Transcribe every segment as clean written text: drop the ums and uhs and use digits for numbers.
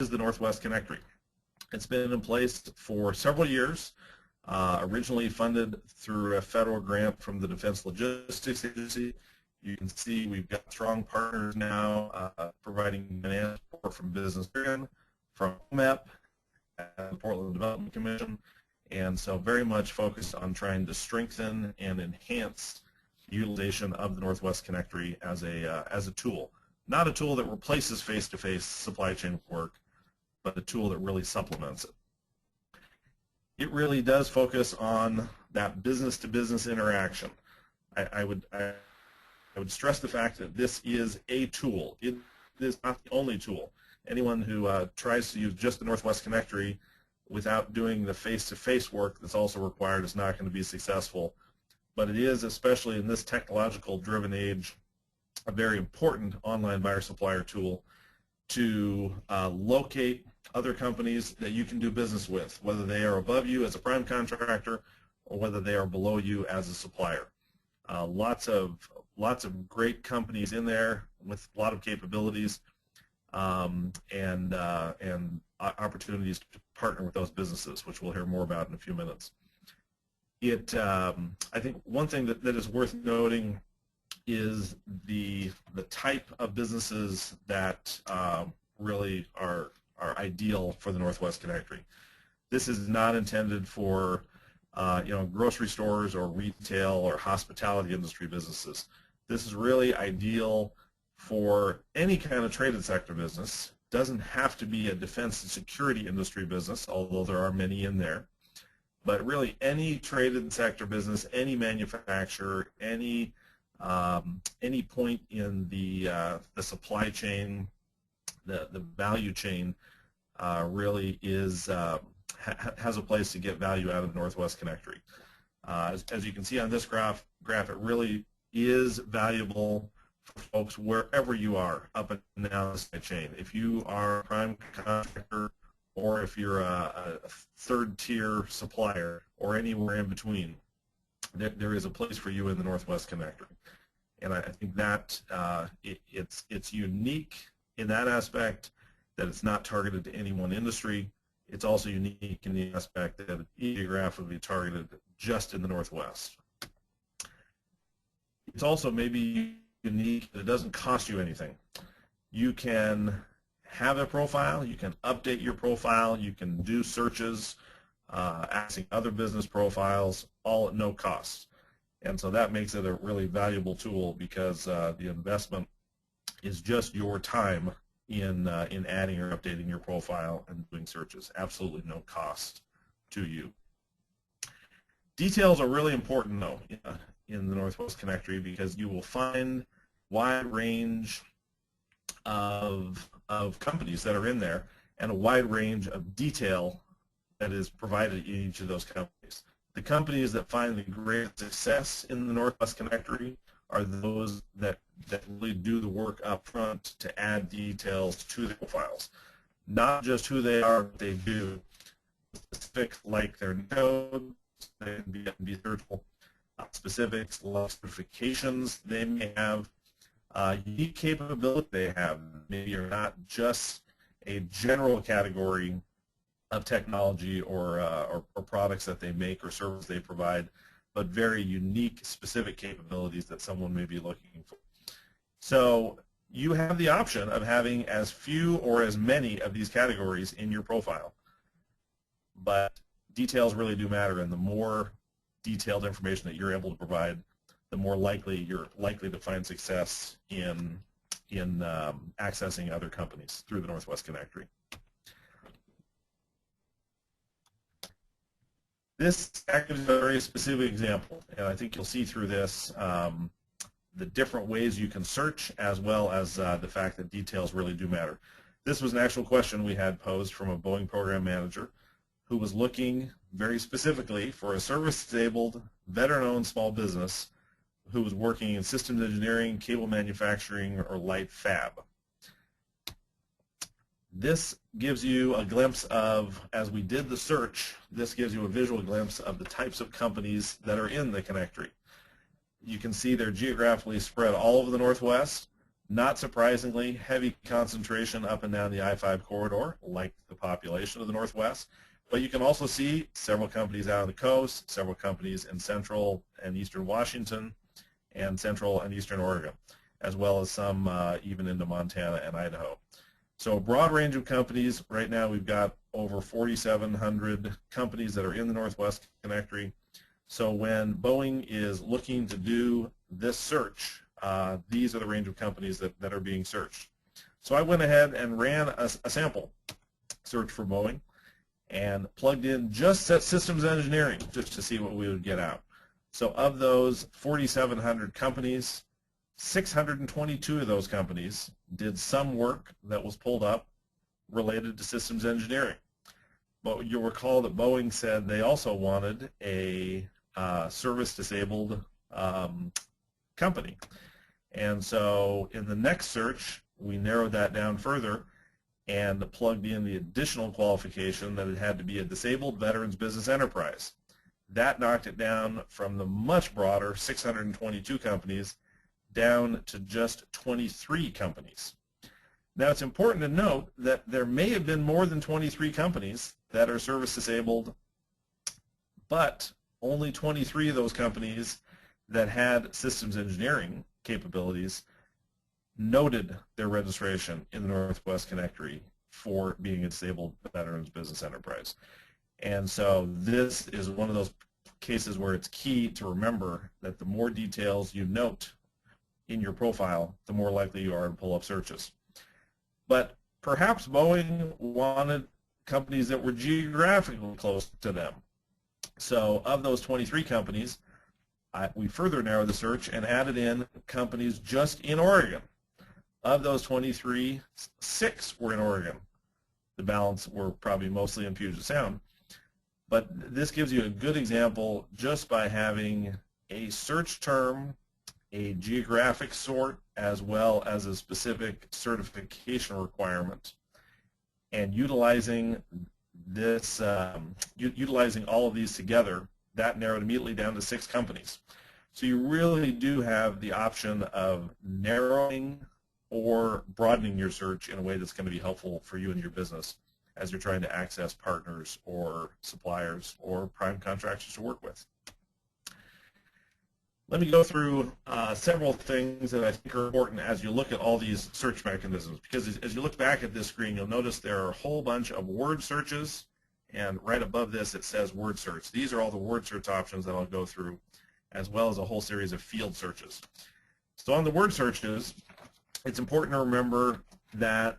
is the Northwest Connectory? It's been in place for several years, originally funded through a federal grant from the Defense Logistics Agency. You can see we've got strong partners now providing financial support from Business Bureau, from OMEP, the Portland Development Commission, and so very much focused on trying to strengthen and enhance the utilization of the Northwest Connectory as a tool. Not a tool that replaces face-to-face supply chain work, but a tool that really supplements it. It really does focus on that business-to-business interaction. I would stress the fact that this is a tool. It is not the only tool. Anyone who tries to use just the Northwest Connectory without doing the face-to-face work that's also required is not going to be successful. But it is, especially in this technological-driven age, a very important online buyer-supplier tool to locate other companies that you can do business with, whether they are above you as a prime contractor or whether they are below you as a supplier. Lots of great companies in there with a lot of capabilities and opportunities to partner with those businesses, which we'll hear more about in a few minutes. I think one thing that is worth noting is the type of businesses that really are ideal for the Northwest Connectory. This is not intended for grocery stores or retail or hospitality industry businesses. This is really ideal for any kind of traded sector business. Doesn't have to be a defense and security industry business, although there are many in there. But really any traded sector business, any manufacturer, any point in the supply chain, the value chain, really is has a place to get value out of the Northwest Connectory. As you can see on this graph, it really is valuable for folks wherever you are up and down the supply chain. If you are a prime contractor, or if you're a third-tier supplier, or anywhere in between, there is a place for you in the Northwest Connectory. And I think that it's unique in that aspect, that it's not targeted to any one industry. It's also unique in the aspect that it's geographically targeted just in the Northwest. It's also maybe unique that it doesn't cost you anything. You can have a profile, you can update your profile, you can do searches, accessing other business profiles, all at no cost. And so that makes it a really valuable tool, because the investment is just your time in adding or updating your profile and doing searches. Absolutely no cost to you. Details are really important, though, in the Northwest Connectory, because you will find wide range of companies that are in there, and a wide range of detail that is provided in each of those companies. The companies that find the greatest success in the Northwest Connectory are those that really do the work up front to add details to the profiles. Not just who they are, what they do, specifics like their code, they can be searchable, specifics like certifications they may have, unique capability they have. Maybe you're not just a general category of technology or products that they make or services they provide, but very unique, specific capabilities that someone may be looking for. So you have the option of having as few or as many of these categories in your profile. But details really do matter, and the more detailed information that you're able to provide, the more likely you're to find success in accessing other companies through the Northwest Connectory. This is a very specific example, and I think you'll see through this the different ways you can search, as well as the fact that details really do matter. This was an actual question we had posed from a Boeing program manager who was looking very specifically for a service-disabled, veteran-owned small business who was working in systems engineering, cable manufacturing, or light fab. This gives you a glimpse of, as we did the search, this gives you a visual glimpse of the types of companies that are in the Connectory. You can see they're geographically spread all over the Northwest. Not surprisingly, heavy concentration up and down the I-5 corridor, like the population of the Northwest. But you can also see several companies out on the coast, several companies in central and eastern Washington, and central and eastern Oregon, as well as some even into Montana and Idaho. So a broad range of companies. Right now we've got over 4,700 companies that are in the Northwest Connectory. So when Boeing is looking to do this search, these are the range of companies that are being searched. So I went ahead and ran a sample search for Boeing and plugged in just systems engineering just to see what we would get out. So of those 4,700 companies, 622 of those companies did some work that was pulled up related to systems engineering. But you'll recall that Boeing said they also wanted a service-disabled company. And so in the next search, we narrowed that down further and plugged in the additional qualification that it had to be a disabled veterans business enterprise. That knocked it down from the much broader 622 companies down to just 23 companies. Now it's important to note that there may have been more than 23 companies that are service disabled, but only 23 of those companies that had systems engineering capabilities noted their registration in the Northwest Connectory for being a disabled veterans business enterprise. And so this is one of those cases where it's key to remember that the more details you note in your profile, the more likely you are to pull up searches. But perhaps Boeing wanted companies that were geographically close to them. So of those 23 companies, we further narrowed the search and added in companies just in Oregon. Of those 23, 6 were in Oregon. The balance were probably mostly in Puget Sound. But this gives you a good example just by having a search term, a geographic sort, as well as a specific certification requirement, and utilizing this, utilizing all of these together, that narrowed immediately down to 6 companies. So you really do have the option of narrowing or broadening your search in a way that's going to be helpful for you and your business as you're trying to access partners or suppliers or prime contractors to work with. Let me go through several things that I think are important as you look at all these search mechanisms, because as you look back at this screen, you'll notice there are a whole bunch of word searches, and right above this it says word search. These are all the word search options that I'll go through, as well as a whole series of field searches. So on the word searches, it's important to remember that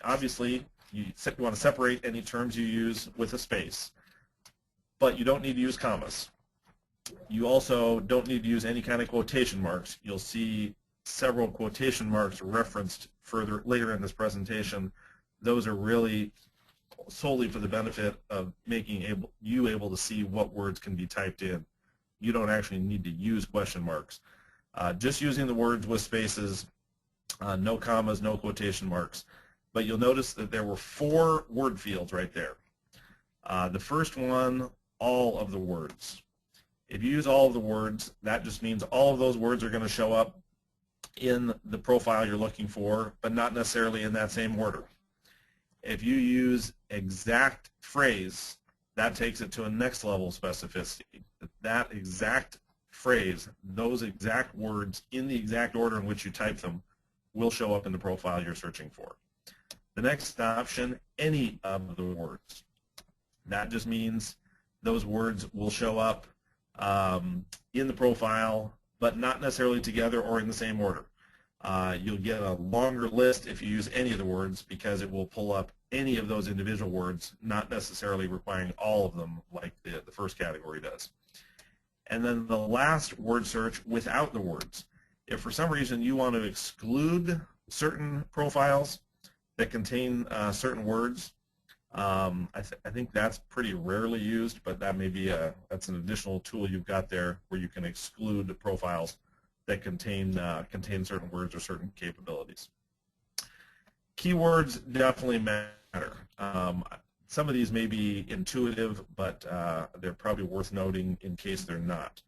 obviously you want to separate any terms you use with a space, but you don't need to use commas. You also don't need to use any kind of quotation marks. You'll see several quotation marks referenced further later in this presentation. Those are really solely for the benefit of making you able to see what words can be typed in. You don't actually need to use question marks. Just using the words with spaces, no commas, no quotation marks. But you'll notice that there were 4 word fields right there. The first one, all of the words. If you use all of the words, that just means all of those words are going to show up in the profile you're looking for, but not necessarily in that same order. If you use exact phrase, that takes it to a next level of specificity. That exact phrase, those exact words in the exact order in which you type them, will show up in the profile you're searching for. The next option, any of the words. That just means those words will show up in the profile, but not necessarily together or in the same order. You'll get a longer list if you use any of the words, because it will pull up any of those individual words, not necessarily requiring all of them like the first category does. And then the last word search, without the words. If for some reason you want to exclude certain profiles that contain certain words, I think that's pretty rarely used, but that may be that's an additional tool you've got there where you can exclude profiles that contain certain words or certain capabilities. Keywords definitely matter. Some of these may be intuitive, but they're probably worth noting in case they're not.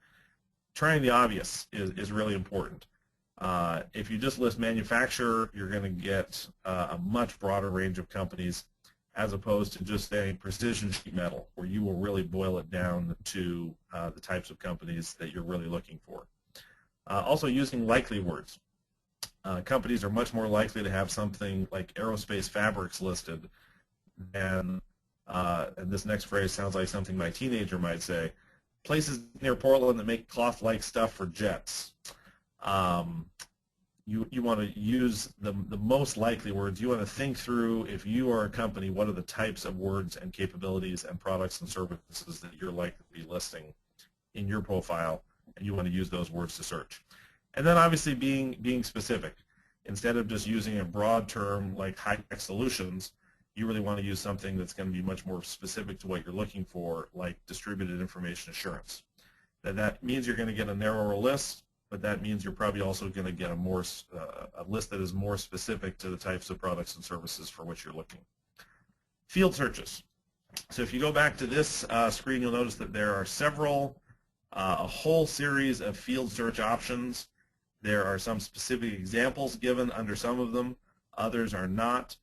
Trying the obvious is really important. If you just list manufacturer, you're going to get a much broader range of companies as opposed to just saying precision sheet metal, where you will really boil it down to the types of companies that you're really looking for. Also using likely words. Companies are much more likely to have something like aerospace fabrics listed than, and this next phrase sounds like something my teenager might say, places near Portland that make cloth-like stuff for jets. You want to use the most likely words. You want to think through, if you are a company, what are the types of words and capabilities and products and services that you're likely to be listing in your profile, and you want to use those words to search. And then obviously being specific. Instead of just using a broad term like high-tech solutions, you really want to use something that's going to be much more specific to what you're looking for, like distributed information assurance. That means you're going to get a narrower list, but that means you're probably also going to get a list that is more specific to the types of products and services for which you're looking. Field searches. So if you go back to this screen, you'll notice that there are a whole series of field search options. There are some specific examples given under some of them. Others are not.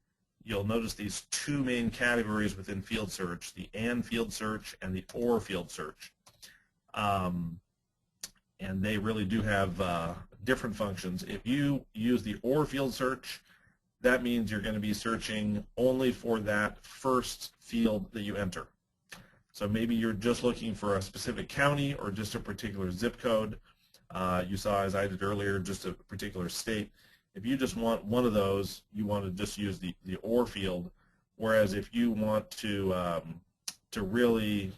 You'll notice these two main categories within field search, the AND field search and the OR field search. And they really do have different functions. If you use the OR field search, that means you're going to be searching only for that first field that you enter. So maybe you're just looking for a specific county or just a particular zip code. You saw, as I did earlier, just a particular state. If you just want one of those, you want to just use the OR field. Whereas if you want to really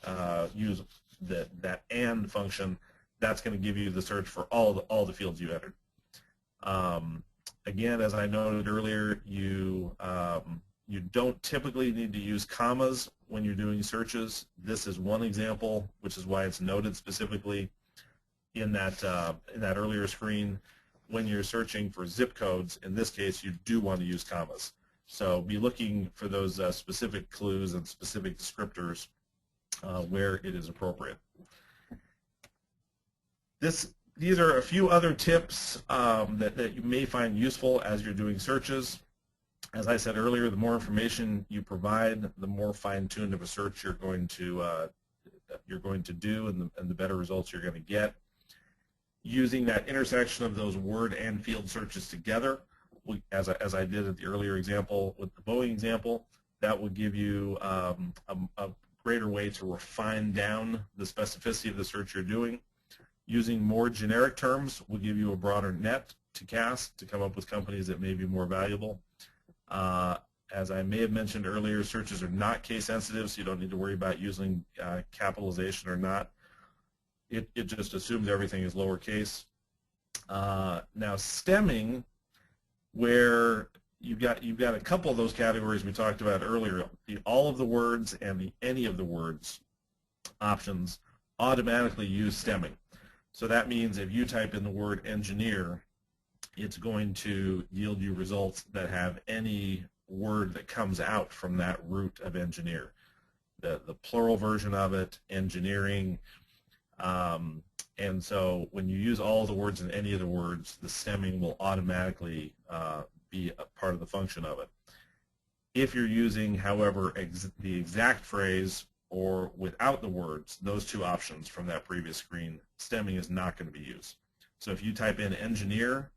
use that AND function, that's going to give you the search for all the fields you entered. Again, as I noted earlier, you don't typically need to use commas when you're doing searches. This is one example, which is why it's noted specifically in that earlier screen. When you're searching for zip codes, in this case, you do want to use commas. So be looking for those specific clues and specific descriptors where it is appropriate. These are a few other tips that you may find useful as you're doing searches. As I said earlier, the more information you provide, the more fine-tuned of a search you're going to do, and the better results you're going to get. Using that intersection of those word and field searches together, as I did at the earlier example with the Boeing example, that will give you a greater way to refine down the specificity of the search you're doing. Using more generic terms will give you a broader net to cast to come up with companies that may be more valuable. As I may have mentioned earlier, searches are not case sensitive, so you don't need to worry about using capitalization or not. It just assumes everything is lowercase. Now stemming, where you've got a couple of those categories we talked about earlier, the all of the words and the any of the words options automatically use stemming. So that means if you type in the word engineer, it's going to yield you results that have any word that comes out from that root of engineer. The plural version of it, engineering. And so when you use all of the words and any of the words, the stemming will automatically be a part of the function of it. If you're using, however, the exact phrase or without the words, those two options from that previous screen, stemming is not going to be used. So if you type in engineer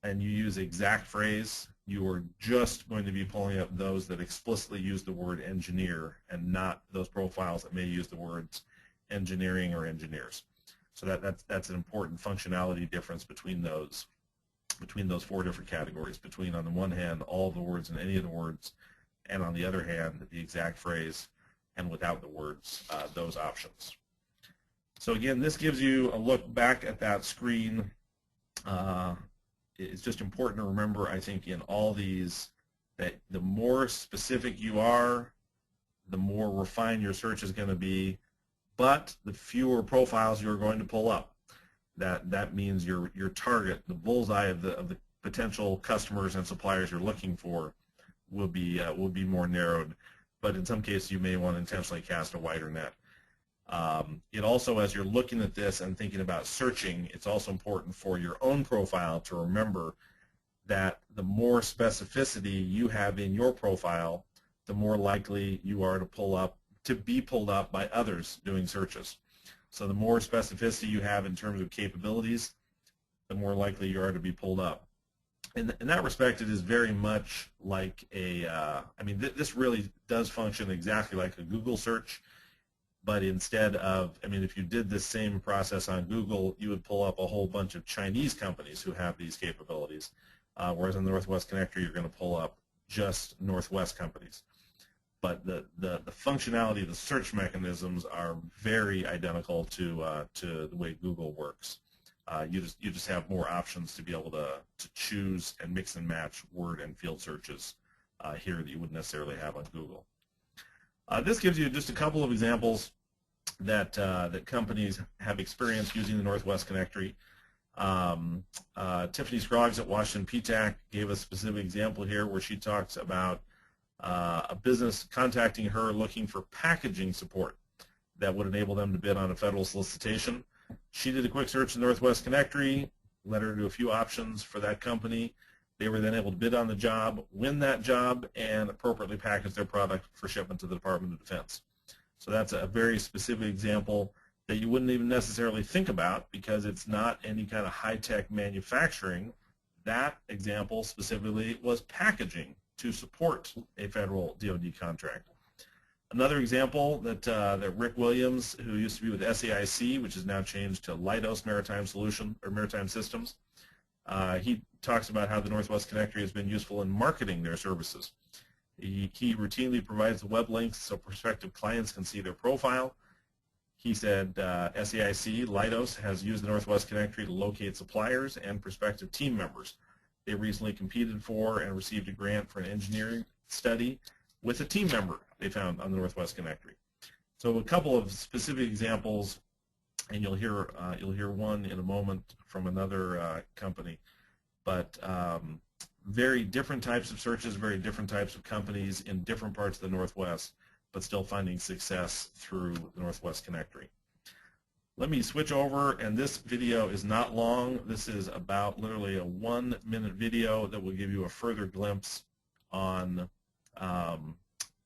and you use exact phrase, you are just going to be pulling up those that explicitly use the word engineer and not those profiles that may use the words engineering or engineers. So that's an important functionality difference between those four different categories, between, on the one hand, all of the words and any of the words, and on the other hand, the exact phrase and without the words, those options. So again, this gives you a look back at that screen. It's just important to remember, I think, in all these, that the more specific you are, the more refined your search is going to be, but the fewer profiles you're going to pull up. That means your target, the bullseye of the potential customers and suppliers you're looking for, will be more narrowed. But in some cases, you may want to intentionally cast a wider net. It also, as you're looking at this and thinking about searching, it's also important for your own profile to remember that the more specificity you have in your profile, the more likely you are to be pulled up by others doing searches. So the more specificity you have in terms of capabilities, the more likely you are to be pulled up. In that respect, it is very much like this really does function exactly like a Google search, but instead of, if you did this same process on Google, you would pull up a whole bunch of Chinese companies who have these capabilities, whereas in the Northwest Connectory, you're going to pull up just Northwest companies. But the functionality of the search mechanisms are very identical to the way Google works. You just have more options to be able to choose and mix and match word and field searches here that you wouldn't necessarily have on Google. This gives you just a couple of examples that companies have experienced using the Northwest Connectory. Tiffany Scroggs at Washington PTAC gave a specific example here where she talks about a business contacting her looking for packaging support that would enable them to bid on a federal solicitation. She did a quick search in the Northwest Connectory, led her to a few options for that company. They were then able to bid on the job, win that job, and appropriately package their product for shipment to the Department of Defense. So that's a very specific example that you wouldn't even necessarily think about because it's not any kind of high-tech manufacturing. That example specifically was packaging to support a federal DoD contract. Another example that Rick Williams, who used to be with SAIC, which is now changed to Leidos Maritime Systems, he talks about how the Northwest Connectory has been useful in marketing their services. He routinely provides the web links so prospective clients can see their profile. He said SAIC, Leidos, has used the Northwest Connectory to locate suppliers and prospective team members. They recently competed for and received a grant for an engineering study with a team member they found on the Northwest Connectory. So a couple of specific examples, and you'll hear one in a moment from another company. But very different types of searches, very different types of companies in different parts of the Northwest, but still finding success through the Northwest Connectory. Let me switch over, and this video is not long. This is about literally a 1-minute video that will give you a further glimpse on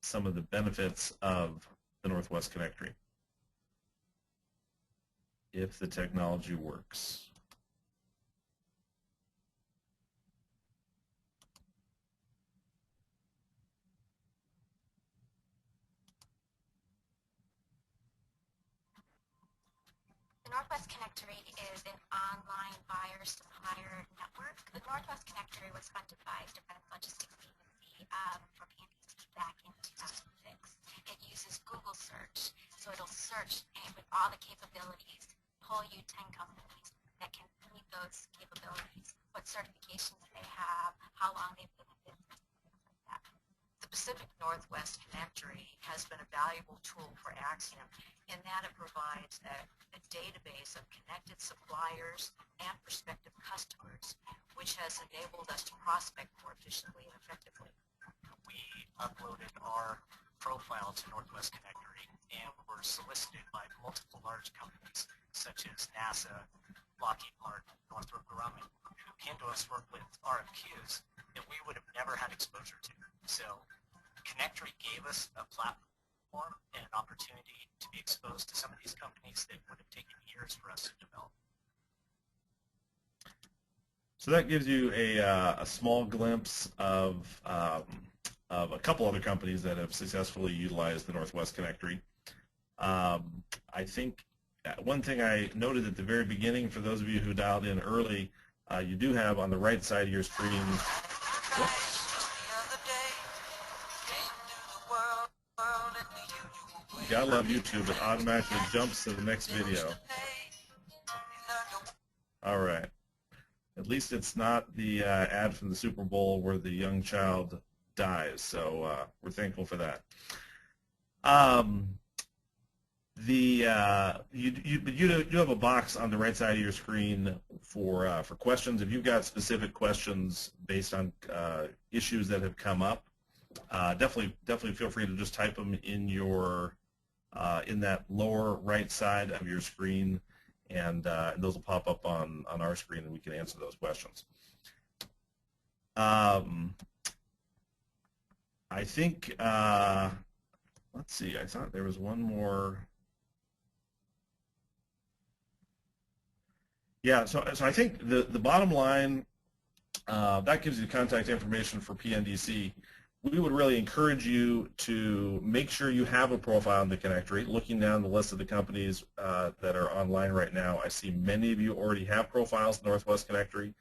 some of the benefits of the Northwest Connectory, if the technology works. The Northwest Connectory is an online buyer-supplier network. The Northwest Connectory was funded by Defense Logistics Agency for PNDC back in 2006. It uses Google search, so it'll search with all the capabilities, pull you 10 companies that can meet those capabilities, what certifications they have, how long they've been in business, things like that. The Pacific Northwest Connectory has been a valuable tool for Axiom in that it provides a database of connected suppliers and prospective customers, which has enabled us to prospect more efficiently and effectively. We uploaded our profile to Northwest Connectory and were solicited by multiple large companies such as NASA, Lockheed Martin, Northrop Grumman, who came to us work with RFQs that we would have never had exposure to. So Connectory gave us a platform and an opportunity to be exposed to some of these companies that would have taken years for us to develop. So that gives you a small glimpse of a couple other companies that have successfully utilized the Northwest Connectory. I think one thing I noted at the very beginning, for those of you who dialed in early, you do have on the right side of your screen. Whoops. You gotta love YouTube, it automatically jumps to the next video. All right. At least it's not the ad from the Super Bowl where the young child dies, so we're thankful for that. You have a box on the right side of your screen for questions. If you've got specific questions based on issues that have come up, definitely feel free to just type them in your in that lower right side of your screen, and those will pop up on our screen, and we can answer those questions. I think, let's see, I thought there was one more. Yeah, so I think the bottom line, that gives you contact information for PNDC. We would really encourage you to make sure you have a profile in the Connectory. Looking down the list of the companies that are online right now, I see many of you already have profiles in Northwest Connectory.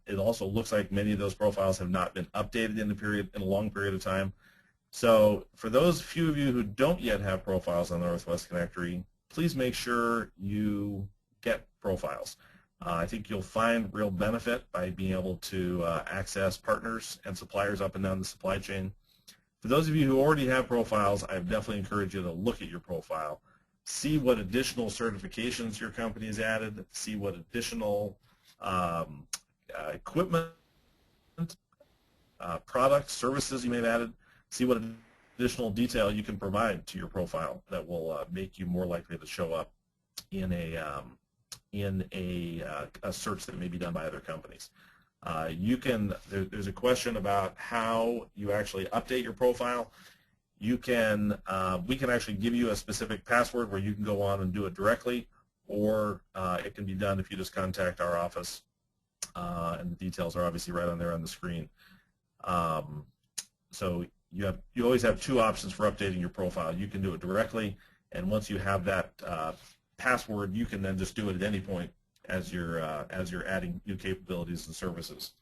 It also looks like many of those profiles have not been updated in a long period of time. So for those few of you who don't yet have profiles on Northwest Connectory, please make sure you get profiles. I think you'll find real benefit by being able to access partners and suppliers up and down the supply chain. For those of you who already have profiles, I definitely encourage you to look at your profile, see what additional certifications your company has added, see what additional equipment, products, services you may have added, see what additional detail you can provide to your profile that will make you more likely to show up in a search that may be done by other companies. There's a question about how you actually update your profile. We can actually give you a specific password where you can go on and do it directly, or it can be done if you just contact our office, and the details are obviously right on there on the screen. So you always have two options for updating your profile. You can do it directly, and once you have that password, you can then just do it at any point as you're adding new capabilities and services.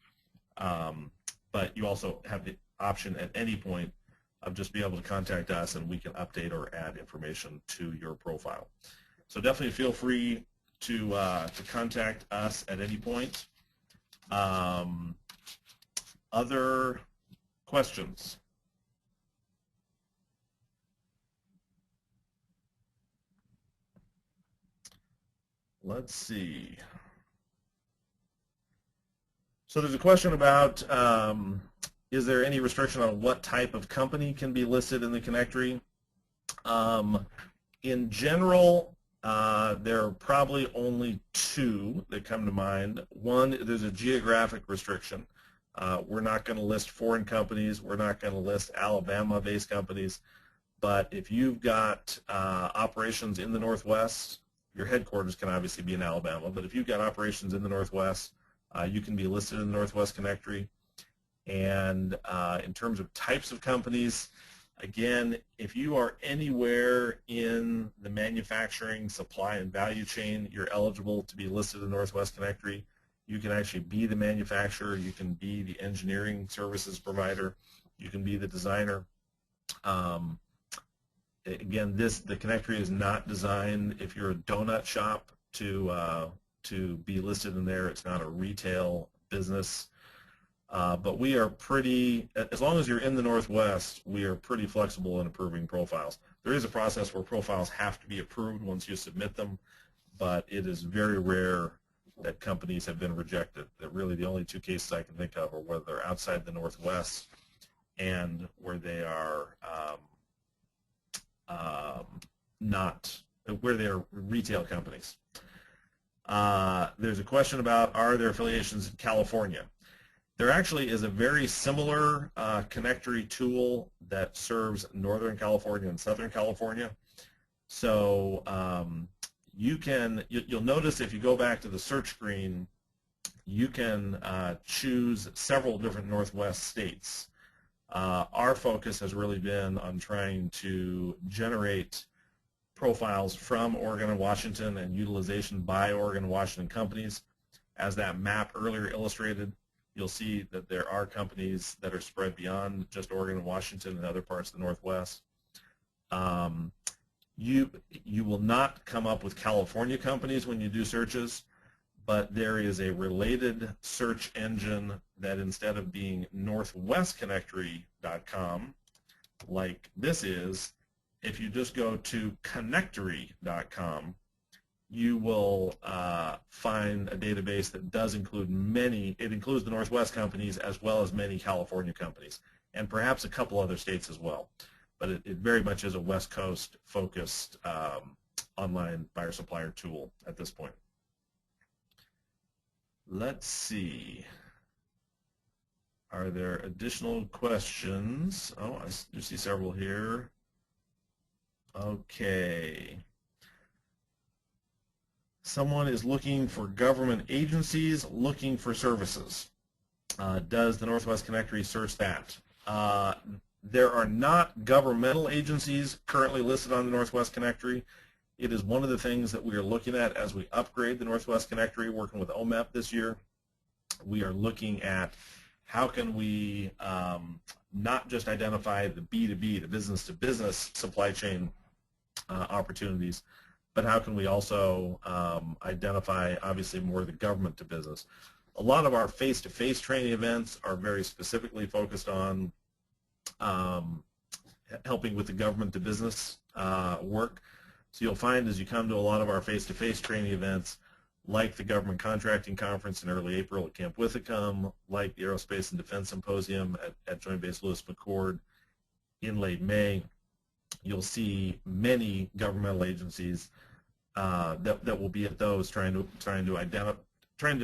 But you also have the option at any point of just being able to contact us, and we can update or add information to your profile. So definitely feel free to contact us at any point. Other questions? Let's see. So there's a question about, is there any restriction on what type of company can be listed in the Connectory? In general, there are probably only two that come to mind. One, there's a geographic restriction. We're not going to list foreign companies. We're not going to list Alabama-based companies. But if you've got operations in the Northwest, your headquarters can obviously be in Alabama, but if you've got operations in the Northwest, you can be listed in the Northwest Connectory. And in terms of types of companies, again, if you are anywhere in the manufacturing, supply, and value chain, you're eligible to be listed in the Northwest Connectory. You can actually be the manufacturer. You can be the engineering services provider. You can be the designer. Again, the Connectory is not designed if you're a donut shop to be listed in there. It's not a retail business. But we are pretty, as long as you're in the Northwest, we are pretty flexible in approving profiles. There is a process where profiles have to be approved once you submit them, but it is very rare that companies have been rejected. That really the only two cases I can think of are where they're outside the Northwest and where they are where they are retail companies. There's a question about, are there affiliations in California? There actually is a very similar Connectory tool that serves Northern California and Southern California. So you'll notice if you go back to the search screen, you can choose several different Northwest states. Our focus has really been on trying to generate profiles from Oregon and Washington and utilization by Oregon and Washington companies. As that map earlier illustrated, you'll see that there are companies that are spread beyond just Oregon and Washington and other parts of the Northwest. You will not come up with California companies when you do searches, but there is a related search engine that instead of being northwestconnectory.com like this is, if you just go to connectory.com, you will find a database that does include it includes the Northwest companies as well as many California companies, and perhaps a couple other states as well. but it very much is a West Coast focused online buyer supplier tool at this point. Let's see. Are there additional questions? Oh, I do see several here. Okay. Someone is looking for government agencies looking for services. Does the Northwest Connectory search that? There are not governmental agencies currently listed on the Northwest Connectory. It is one of the things that we are looking at as we upgrade the Northwest Connectory, working with OMEP this year. We are looking at how can we not just identify the B2B, the business-to-business supply chain opportunities, but how can we also identify, obviously, more of the government-to-business. A lot of our face-to-face training events are very specifically focused on helping with the government-to-business work. So you'll find as you come to a lot of our face-to-face training events, like the Government Contracting Conference in early April at Camp Withicum, like the Aerospace and Defense Symposium at Joint Base Lewis McChord in late May, you'll see many governmental agencies that will be at those trying to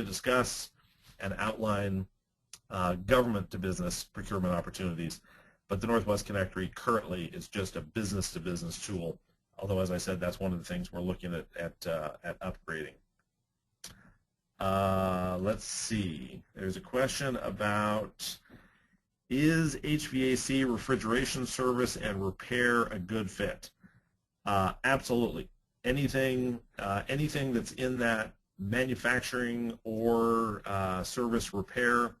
discuss and outline government-to-business procurement opportunities. But the Northwest Connectory currently is just a business-to-business tool. Although, as I said, that's one of the things we're looking at upgrading. Let's see. There's a question about, is HVAC refrigeration service and repair a good fit? Absolutely. Anything that's in that manufacturing or service repair,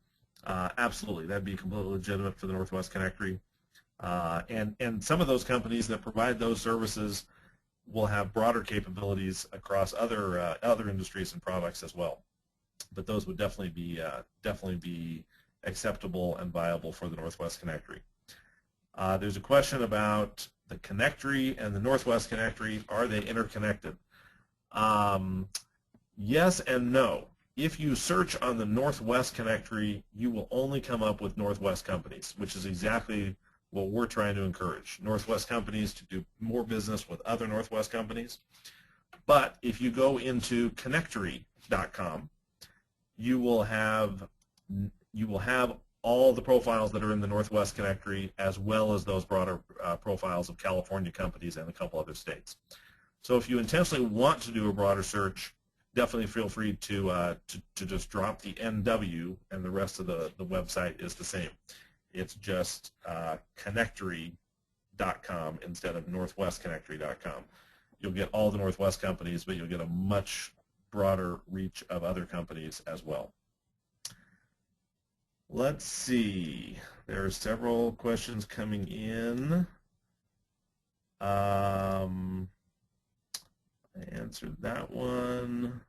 absolutely. That'd be completely legitimate for the Northwest Connectory. And some of those companies that provide those services will have broader capabilities across other industries and products as well. But those would definitely be acceptable and viable for the Northwest Connectory. There's a question about the Connectory and the Northwest Connectory. Are they interconnected? Yes and no. If you search on the Northwest Connectory, you will only come up with Northwest companies, which is exactly what we're trying to encourage. Northwest companies to do more business with other Northwest companies. But if you go into connectory.com, you will have all the profiles that are in the Northwest Connectory, as well as those broader profiles of California companies and a couple other states. So if you intentionally want to do a broader search, definitely feel free to just drop the NW, and the rest of the website is the same. It's just connectory.com instead of northwestconnectory.com. You'll get all the Northwest companies, but you'll get a much broader reach of other companies as well. Let's see. There are several questions coming in. I answered that one.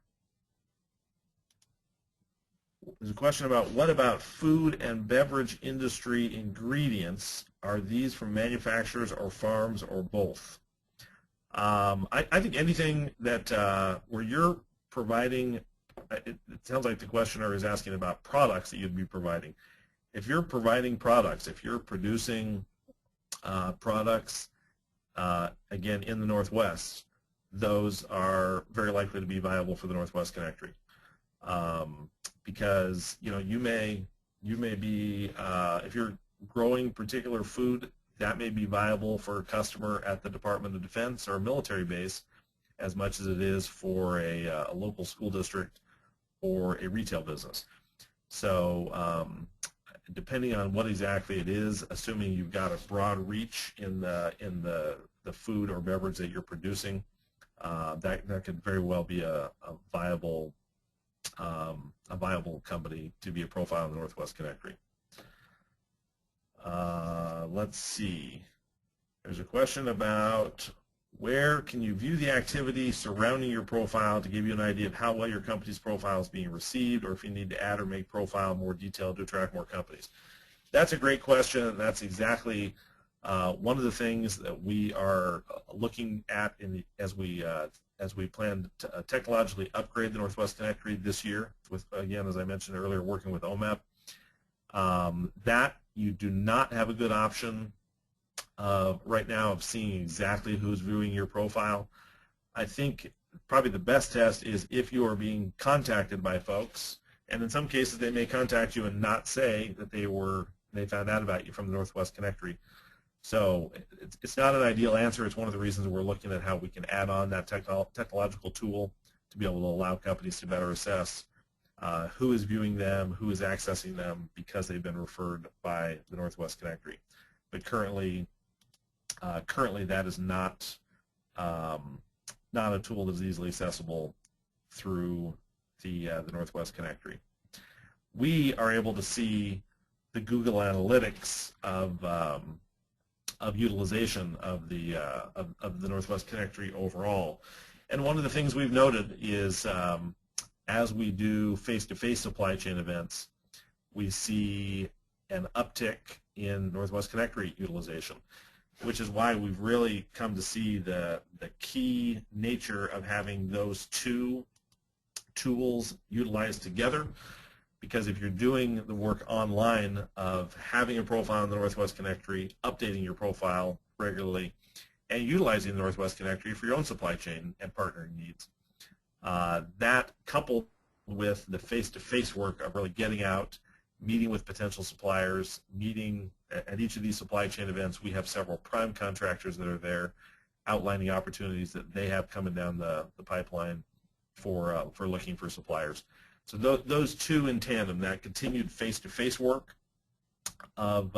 There's a question about, what about food and beverage industry ingredients? Are these from manufacturers or farms or both? I think anything that where you're providing, it sounds like the questioner is asking about products that you'd be providing. If you're providing products, if you're producing products, again, in the Northwest, those are very likely to be viable for the Northwest Connectory. Because you may be, if you're growing particular food, that may be viable for a customer at the Department of Defense or a military base as much as it is for a local school district or a retail business. So depending on what exactly it is, assuming you've got a broad reach in the food or beverage that you're producing, that could very well be a viable company to be a profile in the Northwest Connectory. Let's see. There's a question about, where can you view the activity surrounding your profile to give you an idea of how well your company's profile is being received, or if you need to add or make profile more detailed to attract more companies? That's a great question, and that's exactly one of the things that we are looking at as we plan to technologically upgrade the Northwest Connectory this year with, again, as I mentioned earlier, working with OMEP. That you do not have a good option right now of seeing exactly who's viewing your profile. I think probably the best test is if you are being contacted by folks, and in some cases they may contact you and not say that they found out about you from the Northwest Connectory. So it's not an ideal answer. It's one of the reasons we're looking at how we can add on that technological tool to be able to allow companies to better assess who is viewing them, who is accessing them because they've been referred by the Northwest Connectory. But currently that is not a tool that is easily accessible through the Northwest Connectory. We are able to see the Google Analytics of utilization of the Northwest Connectory overall. And one of the things we've noted is as we do face-to-face supply chain events, we see an uptick in Northwest Connectory utilization, which is why we've really come to see the key nature of having those two tools utilized together. Because if you're doing the work online of having a profile in the Northwest Connectory, updating your profile regularly, and utilizing the Northwest Connectory for your own supply chain and partnering needs, that coupled with the face-to-face work of really getting out, meeting with potential suppliers, meeting at each of these supply chain events, we have several prime contractors that are there outlining opportunities that they have coming down the pipeline for looking for suppliers. So those two in tandem, that continued face-to-face work of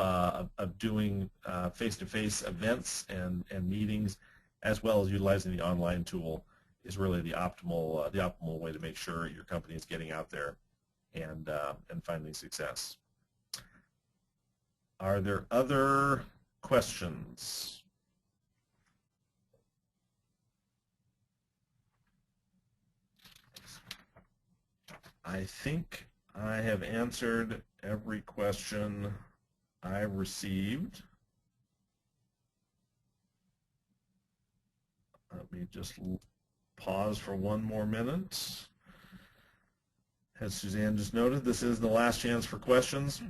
doing face-to-face events and meetings, as well as utilizing the online tool, is really the optimal way to make sure your company is getting out there and finding success. Are there other questions? I think I have answered every question I received. Let me just pause for one more minute. As Suzanne just noted, this is the last chance for questions.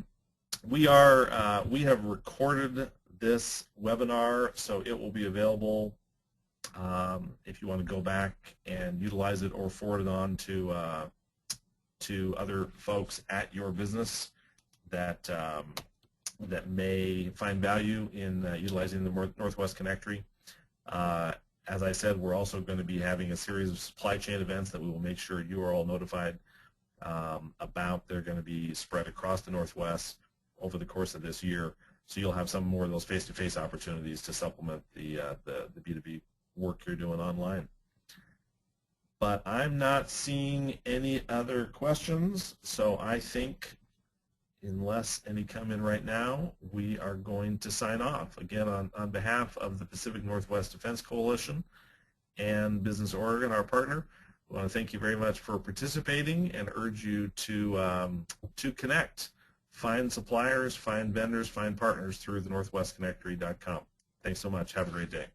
We have recorded this webinar, so it will be available if you want to go back and utilize it or forward it on to other folks at your business that may find value in utilizing the Northwest Connectory. As I said, we're also going to be having a series of supply chain events that we will make sure you are all notified about. They're going to be spread across the Northwest over the course of this year, so you'll have some more of those face-to-face opportunities to supplement the B2B work you're doing online. But I'm not seeing any other questions, so I think, unless any come in right now, we are going to sign off. Again, on behalf of the Pacific Northwest Defense Coalition and Business Oregon, our partner, we want to thank you very much for participating and urge you to connect, find suppliers, find vendors, find partners through the northwestconnectory.com. Thanks so much. Have a great day.